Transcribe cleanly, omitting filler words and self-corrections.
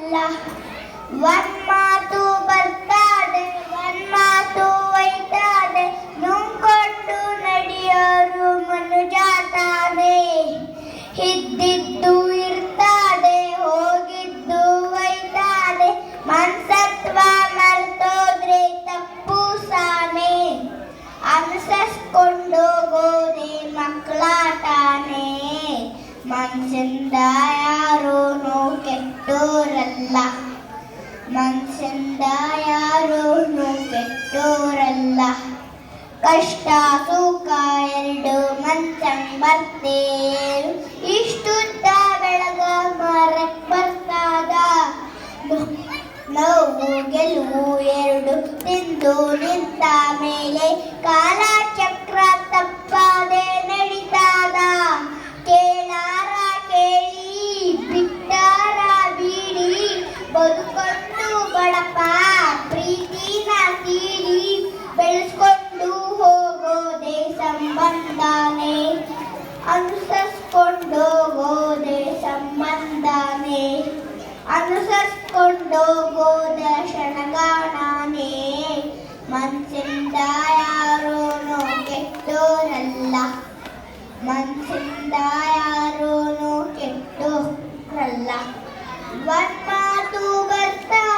ಒಂದ್ ಮಾತು ಬರ್ತಾದೆ ಒಂದ್ ಮಾತು ಒಯ್ತಾದೆ ನುಂಗ್ಕೊಂಡು ನಡೆಯೋರು ಮನುಜ ತಾನೆ. ಇದ್ದಿದ್ದು ಇರ್ತಾದೆ ಹೋಗಿದ್ದು ಒಯ್ತಾದೆ ಮನ್ಸತ್ವ ಮರ್ತೋದ್ರೆ ತಪ್ಪು ಸಾನೆ. ಅನುಸರಿಸ್ಕೊಂಡೋಗೋದೆ ಮಕ್ಕಳಾಟಾನೆ. ಮನ್ಸಿಂದ ಯಾರೂ ಕೆಟ್ಟೋರಲ್ಲ. ಮನ್ಸಿಂದ ಯಾರೂ ಕೆಟ್ಟೋರಲ್ಲ. ಕಷ್ಟ ಸುಖ ಎರಡು ಮನ್ಸಂಗ್ ಬರ್ತೇರು. ಇಷ್ಟುದ್ದ ಬೆಳಗ ಮರಕ್ ಬರ್ತದ. ನೋವು ಗೆಲುವು ಎರಡು ತಿಂದು ನಿಂತ ಮೇಲೆ ಕಾಲಚಕ್ರ ತಪ್ಪದೆ ನಡೀತಾದ. ಕೇಳಾರ ಕೇಳಿ ಬಿಟ್ಟಾರ ಬೀಡಿ ಬದುಕೊಂಡು ಬಡಪ ಪ್ರೀತಿನ ತೀರಿ ಬೆಳೆಸ್ಕೊಂಡು ಹೋಗೋದೆ ಸಂಬಂಧನೇ. ಅನುಸರಿಸ್ಕೊಂಡೋಗೋದೆ ಸಂಬಂಧನೇ. ಅನುಸರಿಸ್ಕೊಂಡೋಗೋದೆ ಕ್ಷಣಗಾಣನೇ. ಮನ್ಸಿಂದ ಯಾರೂ ಕೆಟ್ಟೋರಲ್ಲ. ಮನ್ಸಿಂದ ಯಾರೂ ಕೆಟ್ಟೋರಲ್ಲ. ಒಂದ್ ಮಾತು ಬರ್ತಾ